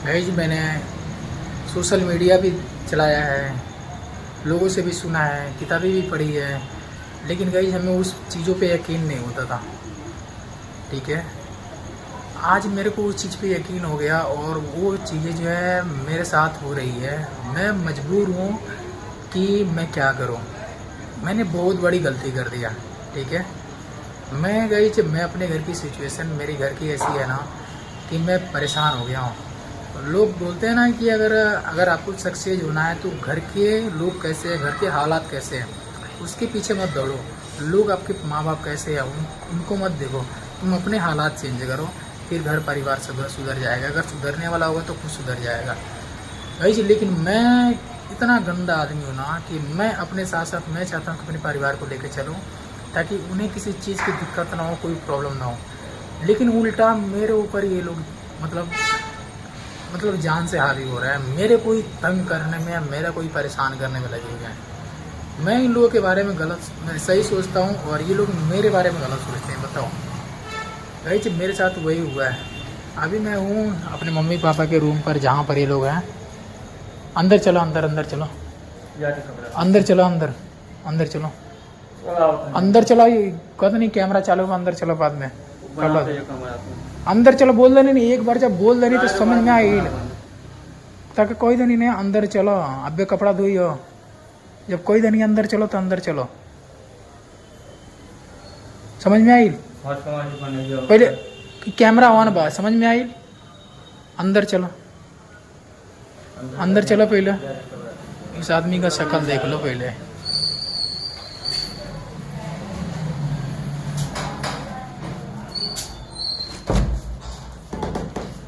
Guys मैंने social media भी चलाया है, लोगों से भी सुना है, किताबें भी पढ़ी है, लेकिन गाइज हमें उस चीज़ों पे यकीन नहीं होता था। ठीक है, आज मेरे को उस चीज़ पे यकीन हो गया और वो चीज़ें जो है मेरे साथ हो रही है। मैं मजबूर हूँ कि मैं क्या करूँ। मैंने बहुत बड़ी गलती कर दिया। ठीक है, मैं अपने घर की सिचुएशन मेरी घर की ऐसी है ना कि मैं परेशान हो गया हूँ। लोग बोलते हैं ना कि अगर अगर आपको सक्सेस होना है तो घर के लोग कैसे हैं, घर के हालात कैसे हैं, उसके पीछे मत दौड़ो। लोग आपके माँ बाप कैसे हैं उनको मत देखो, तुम अपने हालात चेंज करो, फिर घर परिवार सुधर जाएगा। अगर सुधरने वाला होगा तो खुद सुधर जाएगा भाई जी। लेकिन मैं इतना गंदा आदमी हूँ ना कि मैं अपने साथ साथ मैं चाहता हूँ कि अपने परिवार को लेकर चलूँ ताकि उन्हें किसी चीज़ की दिक्कत ना हो, कोई प्रॉब्लम ना हो। लेकिन उल्टा मेरे ऊपर ये लोग मतलब जान से हावी हो रहा है, मेरे कोई तंग करने में या मेरा कोई परेशान करने में लगे हुए हैं। मैं इन लोगों के बारे में मैं सही सोचता हूँ और ये लोग मेरे बारे में गलत सोचते हैं। बताओ भाई जी, मेरे साथ वही हुआ है। अभी मैं हूँ अपने मम्मी पापा के रूम पर जहाँ पर ये लोग हैं। अंदर चलो, अंदर अंदर चलो, अंदर चलो, अंदर अंदर चलो, अंदर चलो। ये कद नहीं कैमरा चालू है, अंदर चलो, बाद में अंदर चलो। बोल देनी नहीं, एक बार जब बोल देनी तो समझ में आई तक कोई देनी नहीं। अंदर चलो, अबे कपड़ा धोई हो। जब कोई देनी अंदर चलो तो अंदर चलो, समझ में आई। पहले कैमरा ऑन बा, समझ में आई। अंदर चलो, अंदर चलो। पहले इस आदमी का शक्ल देख लो पहले।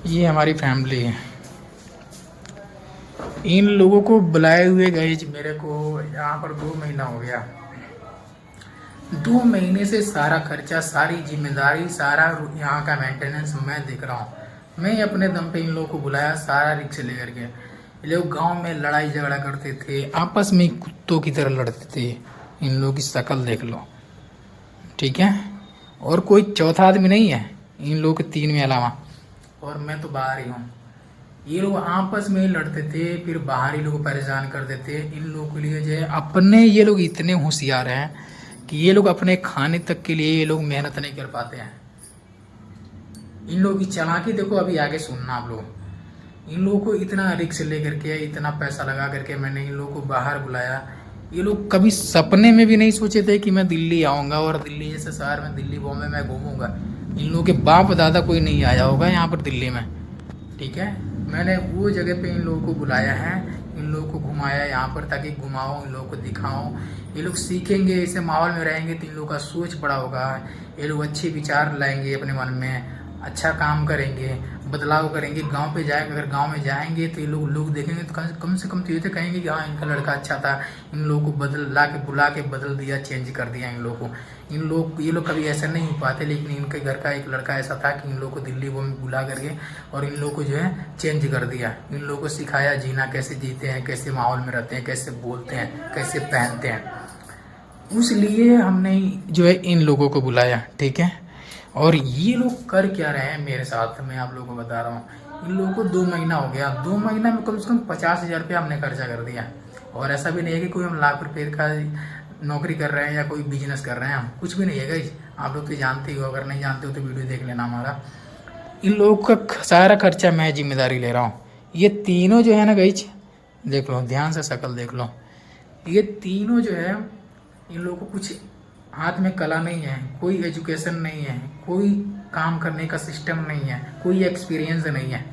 ये हमारी फैमिली है। इन लोगों को बुलाए हुए गए मेरे को यहाँ पर 2 महीना हो गया। 2 महीने से सारा खर्चा, सारी जिम्मेदारी, सारा यहाँ का मेंटेनेंस मैं देख रहा हूँ। मैं अपने दम पे इन लोगों को बुलाया, सारा रिक्स लेकर के। ये लोग गांव में लड़ाई झगड़ा करते थे, आपस में कुत्तों की तरह लड़ते थे। इन लोगों की शक्ल देख लो। ठीक है, और कोई चौथा आदमी नहीं है इन लोगों के 3 में अलावा, और मैं तो बाहर ही हूँ। ये लोग आपस में ही लड़ते थे, फिर बाहरी लोग परेशान करते थे। इन लोगों के लिए जो है अपने, ये लोग इतने होशियार हैं कि ये लोग अपने खाने तक के लिए ये लोग मेहनत नहीं कर पाते हैं। इन लोगों की चालाकी देखो, अभी आगे सुनना आप लोग। इन लोगों को इतना रिक्स लेकर के, इतना पैसा लगा करके मैंने इन लोगों को बाहर बुलाया। ये लोग कभी सपने में भी नहीं सोचे थे कि मैं दिल्ली आऊँगा और दिल्ली जैसे शहर में, दिल्ली बॉम्बे में घूमूंगा। इन लोगों के बाप दादा कोई नहीं आया होगा यहाँ पर दिल्ली में। ठीक है, मैंने वो जगह पे इन लोगों को बुलाया है, इन लोगों को घुमाया यहाँ पर ताकि घुमाओ, इन लोगों को दिखाओ। ये लोग सीखेंगे, ऐसे माहौल में रहेंगे तो इन लोगों का सोच बड़ा होगा। ये लोग अच्छे विचार लाएंगे अपने मन में, अच्छा काम करेंगे, बदलाव करेंगे। गांव पे जाए, अगर गांव में जाएंगे तो ये लोग देखेंगे तो कम से कम तो ये तो कहेंगे कि हाँ इनका लड़का अच्छा था, इन लोगों को बुला के बदल दिया, चेंज कर दिया इन लोगों को। ये लोग कभी ऐसा नहीं हो पाते, लेकिन इनके घर का एक लड़का ऐसा था कि इन लोगों को दिल्ली वो में बुला करके और इन लोगों को जो है चेंज कर दिया। इन लोगों को सिखाया जीना, कैसे जीते हैं, कैसे माहौल में रहते हैं, कैसे बोलते हैं, कैसे पहनते हैं। इसलिए हमने जो है इन लोगों को बुलाया। ठीक है, और ये लोग कर क्या रहे हैं मेरे साथ, मैं आप लोगों को बता रहा हूँ। इन लोगों को 2 महीना हो गया, 2 महीना में कम से कम 50,000 रुपया हमने खर्चा कर दिया। और ऐसा भी नहीं है कि कोई हम लाख रुपये का नौकरी कर रहे हैं या कोई बिजनेस कर रहे हैं, हम कुछ भी नहीं है गाइस। आप लोग तो जानते ही हो, अगर नहीं जानते हो तो वीडियो देख लेना हमारा। इन लोगों का सारा खर्चा मैं जिम्मेदारी ले रहा हूँ। ये तीनों जो है ना गाइस, देख लो ध्यान से शक्ल देख लो। ये तीनों जो है, इन लोगों को कुछ हाथ में कला नहीं है, कोई एजुकेशन नहीं है, कोई काम करने का सिस्टम नहीं है, कोई एक्सपीरियंस नहीं है।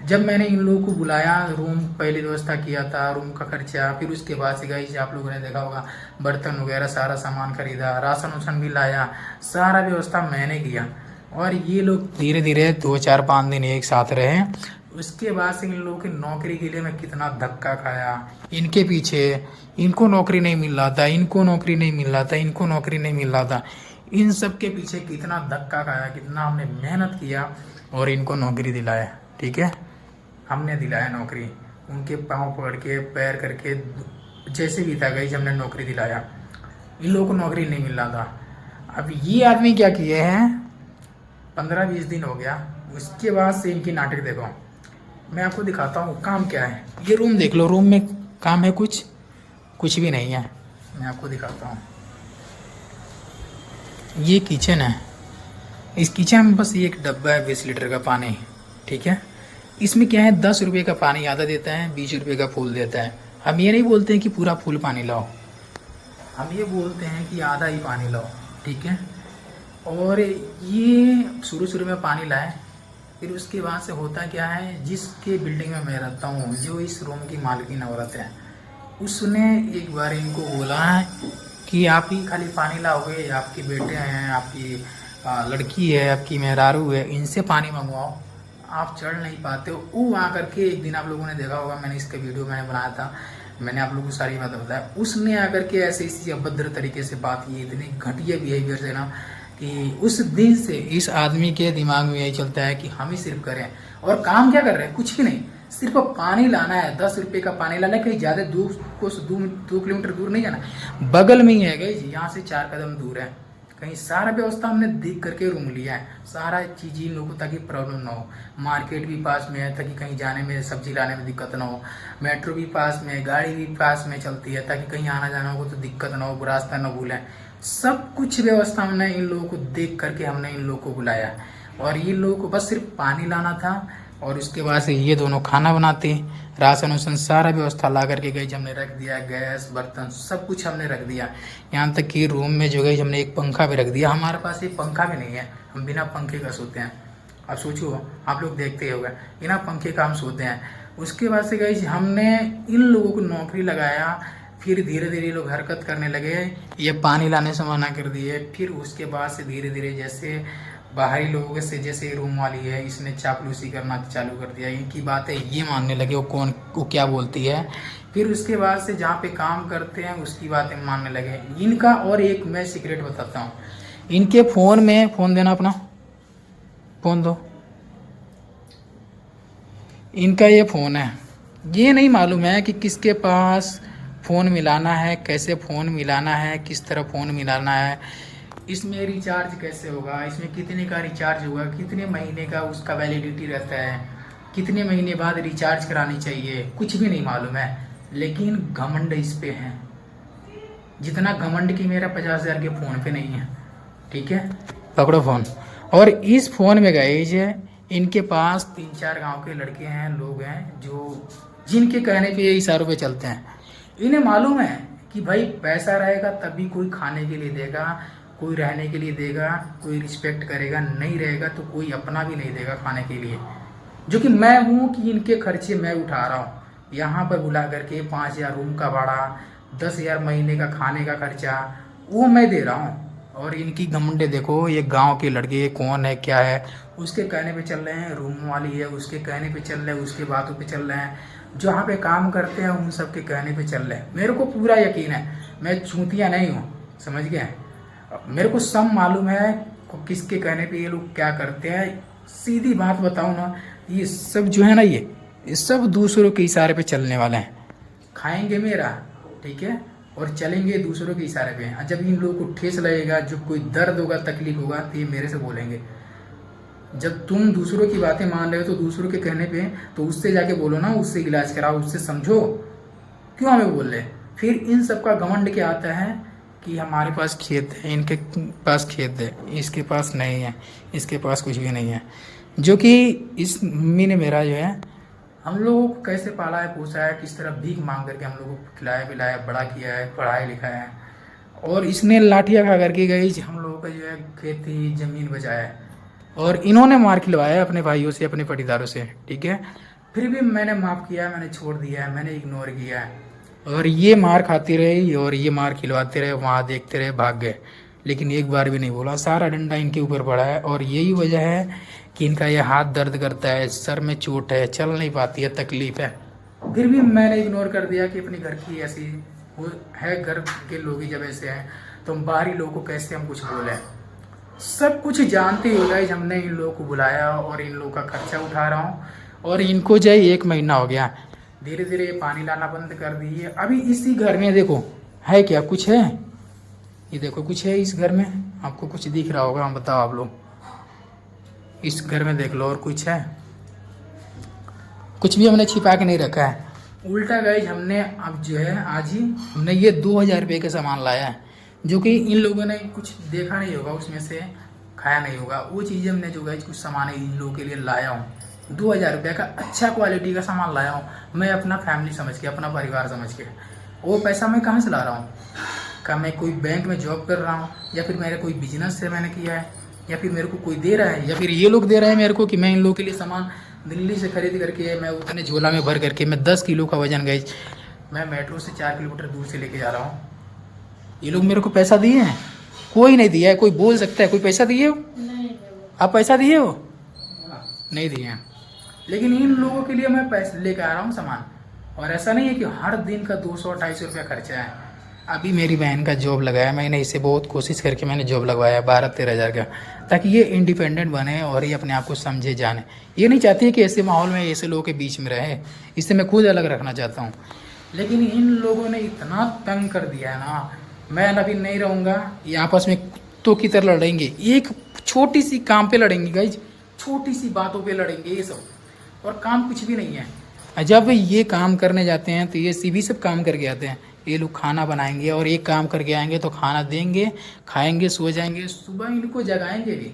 जब मैंने इन लोगों को बुलाया, रूम पहले व्यवस्था किया था, रूम का खर्चा, फिर उसके बाद से गाइस आप लोगों ने देखा होगा बर्तन वगैरह सारा सामान खरीदा, राशन उसन भी लाया, सारा व्यवस्था मैंने किया। और ये लोग धीरे धीरे 2 4 5 दिन एक साथ रहे। उसके बाद से इन लोगों की नौकरी के लिए मैं कितना धक्का खाया इनके पीछे। इनको नौकरी नहीं मिल रहा था, इनको नौकरी नहीं मिल रहा था, इनको नौकरी नहीं मिल रहा था। इन सब के पीछे कितना धक्का खाया, कितना हमने मेहनत किया और इनको नौकरी दिलाया। ठीक है, हमने दिलाया नौकरी, उनके पाँव पकड़ के, पैर करके, जैसे भी था गई हमने नौकरी दिलाया। इन लोगों को नौकरी नहीं मिल रहा था। अब ये आदमी क्या किए हैं, 15 20 दिन हो गया, उसके बाद से इनकी नाटक देखो। मैं आपको दिखाता हूँ काम क्या है। ये रूम देख लो, रूम में काम है कुछ भी नहीं है। मैं आपको दिखाता हूँ, ये किचन है। इस किचन में बस एक डब्बा है 20 लीटर का पानी, ठीक है। इसमें क्या है, 10 रुपये का पानी आधा देता है, 20 रुपये का फूल देता है। हम ये नहीं बोलते हैं कि पूरा फुल पानी लाओ, हम ये बोलते हैं कि आधा ही पानी लाओ, ठीक है। और ये शुरू शुरू में पानी लाए, फिर उसके बाद से होता क्या है, जिसके बिल्डिंग में मैं रहता हूँ, जो इस रूम की मालकिन औरत है, उसने एक बार इनको बोला है कि आप ही खाली पानी लाओगे, आपके बेटे हैं, आपकी लड़की है, आपकी मेहरारू है, इनसे पानी मंगवाओ, आप चढ़ नहीं पाते हो। वो आ करके एक दिन आप लोगों ने देखा होगा, मैंने इसका वीडियो मैंने बनाया था, मैंने आप लोगों को सारी बात बताया। उसने आकर के ऐसे इसी अभद्र तरीके से बात की, इतनी घटिया बिहेवियर से ना, कि उस दिन से इस आदमी के दिमाग में यही चलता है कि हम ही सिर्फ करें। और काम क्या कर रहे हैं, कुछ भी नहीं, सिर्फ पानी लाना है, 10 रुपये का पानी लाना है। कहीं ज़्यादा दूर को 2 किलोमीटर दूर नहीं जाना, बगल में ही है गई, यहाँ से 4 कदम दूर है कहीं। सारा व्यवस्था हमने देख करके रूम लिया है, सारा चीज़ इन लोगों को, ताकि प्रॉब्लम ना हो। मार्केट भी पास में है, ताकि कहीं जाने में, सब्जी लाने में दिक्कत ना हो। मेट्रो भी पास में है, गाड़ी भी पास में चलती है, ताकि कहीं आना जाना हो तो दिक्कत ना हो, रास्ता ना भूलें। सब कुछ व्यवस्था हमने इन लोगों को देख करके हमने इन लोगों को बुलाया। और ये लोगों को बस सिर्फ पानी लाना था, और उसके बाद से ये दोनों खाना बनाते, राशन वाशन सारा व्यवस्था ला करके गई, हमने रख दिया, गैस बर्तन सब कुछ हमने रख दिया। यहाँ तक कि रूम में जो गई हमने एक पंखा भी रख दिया। हमारे पास एक पंखा भी नहीं है, हम बिना पंखे का सोते हैं। अब सोचो, आप लोग देखते ही होगा, बिना पंखे का हम सोते हैं। उसके बाद से गई हमने इन लोगों को नौकरी लगाया, फिर धीरे धीरे लोग हरकत करने लगे, ये पानी लाने से मना कर दिए। फिर उसके बाद से धीरे धीरे जैसे बाहरी लोगों से, जैसे रूम वाली है, इसने चापलूसी करना चालू कर दिया, इनकी बातें ये मानने लगे, वो क्या बोलती है। फिर उसके बाद से जहाँ पे काम करते हैं उसकी बातें मानने लगे इनका। और एक मैं सीक्रेट बताता हूँ, इनके फ़ोन में, फ़ोन देना अपना, फ़ोन दो। इनका ये फ़ोन है, ये नहीं मालूम है कि किसके पास फ़ोन मिलाना है, कैसे फ़ोन मिलाना है, किस तरह फ़ोन मिलाना है, इसमें रिचार्ज कैसे होगा, इसमें कितने का रिचार्ज होगा, कितने महीने का उसका वैलिडिटी रहता है, कितने महीने बाद रिचार्ज करानी चाहिए, कुछ भी नहीं मालूम है। लेकिन घमंड इस पे है, जितना घमंड की मेरा 50,000 के फ़ोन पे नहीं है, ठीक है। पकड़ो फ़ोन। और इस फ़ोन में गाइज इनके पास 3-4 गांव के लड़के हैं, लोग हैं, जो जिनके कहने पे ये इशारों पे चलते हैं। इन्हें मालूम है कि भाई पैसा रहेगा तभी कोई खाने के लिए देगा, कोई रहने के लिए देगा, कोई रिस्पेक्ट करेगा, नहीं रहेगा तो कोई अपना भी नहीं देगा खाने के लिए। जो कि मैं हूँ कि इनके खर्चे मैं उठा रहा हूँ, यहाँ पर बुला करके 5,000 रूम का भाड़ा, 10,000 महीने का खाने का खर्चा, वो मैं दे रहा हूँ। और इनकी घमंडे देखो, ये गांव के लड़के कौन है क्या है, उसके कहने पे चल रहे हैं, रूम वाली है उसके कहने पे चल रहे हैं, उसके बातों पे चल रहे हैं, जहाँ पे काम करते हैं उन सब के कहने पे चल रहे हैं। मेरे को पूरा यकीन है, मैं चूतिया नहीं हूँ, समझ गए। मेरे को सब मालूम है किसके कहने पे ये लोग क्या करते हैं। सीधी बात बताऊँ ना, ये सब जो है ना, ये सब दूसरों के इशारे पे चलने वाले हैं। खाएंगे मेरा, ठीक है, और चलेंगे दूसरों के इशारे पे। जब इन लोगों को ठेस लगेगा, जब कोई दर्द होगा, तकलीफ होगा, तो ये मेरे से बोलेंगे। जब तुम दूसरों की बातें मान रहे हो तो दूसरों के कहने पे, तो उससे जाके बोलो ना, उससे इलाज कराओ, उससे समझो, क्यों हमें बोल रहे। फिर इन सब का घमंड क्या आता है कि हमारे पास खेत है, इनके पास खेत है, इसके पास नहीं है, इसके पास कुछ भी नहीं है। जो कि इस मम्मी ने मेरा जो है, हम लोगों को कैसे पाला है, पोसा है, किस तरह भीख मांग करके हम लोगों को खिलाया पिलाया, बड़ा किया है, पढ़ाया लिखाया है। और इसने लाठियाँ खा करके गई हम लोगों का जो है खेती ज़मीन बचाया है। और इन्होंने मार खिलवाया है अपने भाइयों से, अपने पटीदारों से, ठीक है। फिर भी मैंने माफ़ किया, मैंने छोड़ दिया है, मैंने इग्नोर किया है। और ये मार खाती रही और ये मार खिलवाते रहे, वहाँ देखते रहे, भाग गए, लेकिन एक बार भी नहीं बोला। सारा डंडा इनके ऊपर पड़ा है। और यही वजह है कि इनका ये हाथ दर्द करता है, सर में चोट है, चल नहीं पाती है, तकलीफ है। फिर भी मैंने इग्नोर कर दिया कि अपने घर की ऐसी वो है, घर के लोग ही जब ऐसे हैं तो हम बाहरी लोगों को कैसे हम कुछ बोलें। सब कुछ जानते ही होगा, हमने इन लोगों को बुलाया और इन लोगों का खर्चा उठा रहा हूँ। और इनको जो 1 महीना हो गया, धीरे धीरे पानी लाना बंद कर दिए। अभी इसी घर में देखो है क्या, कुछ है, ये देखो कुछ है इस घर में, आपको कुछ दिख रहा होगा, हम बताओ आप लोग, इस घर में देख लो, और कुछ है कुछ भी हमने छिपा के नहीं रखा है। उल्टा गाइज हमने अब जो है आज ही हमने ये 2,000 रुपये का सामान लाया है, जो कि इन लोगों ने कुछ देखा नहीं होगा, उसमें से खाया नहीं होगा। वो चीज़ें हमने जो गाइज कुछ सामान इन लोगों के लिए लाया हूँ। 2,000 रुपये का अच्छा क्वालिटी का सामान लाया हूँ मैं, अपना फैमिली समझ के, अपना परिवार समझ के। वो पैसा मैं कहाँ से ला रहा हूँ? क्या मैं कोई बैंक में जॉब कर रहा हूँ, या फिर मेरा कोई बिजनेस से मैंने किया है, या फिर मेरे को कोई दे रहा है, या फिर ये लोग दे रहे हैं मेरे को कि मैं इन लोगों के लिए सामान दिल्ली से खरीद करके मैं उतने झोला में भर करके मैं 10 किलो का वजन गई मैं मेट्रो से 4 किलोमीटर दूर से लेके जा रहा हूँ। ये लोग मेरे को पैसा दिए हैं? कोई नहीं दिया है। कोई बोल सकता है कोई पैसा दिए हो? आप पैसा दिए हो? नहीं दिए हैं। लेकिन इन लोगों के लिए मैं पैसे लेके आ रहा हूँ सामान। और ऐसा नहीं है कि हर दिन का 200-250 रुपया खर्चा है। अभी मेरी बहन का जॉब लगाया मैंने, इसे बहुत कोशिश करके मैंने जॉब लगवाया 12-13 हज़ार का, ताकि ये इंडिपेंडेंट बने और ये अपने आप को समझे जाने। ये नहीं चाहती है कि ऐसे माहौल में ऐसे लोगों के बीच में रहे, इससे मैं खुद अलग रखना चाहता हूँ। लेकिन इन लोगों ने इतना तंग कर दिया है ना, मैं अभी नहीं रहूँगा। ये आपस में कुत्तों की तरह लड़ेंगे, एक छोटी सी काम पे लड़ेंगे गाइज, छोटी सी बातों पे लड़ेंगे ये सब, और काम कुछ भी नहीं है। जब ये काम करने जाते हैं तो ये सीधी सब काम करके आते हैं। ये लोग खाना बनाएंगे और एक काम करके आएंगे तो खाना देंगे, खाएंगे, सो जाएंगे। सुबह इनको जगाएंगे भी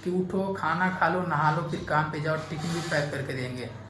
कि उठो, खाना खा लो, नहा लो, फिर काम पे जाओ, टिफिन भी पैक करके देंगे।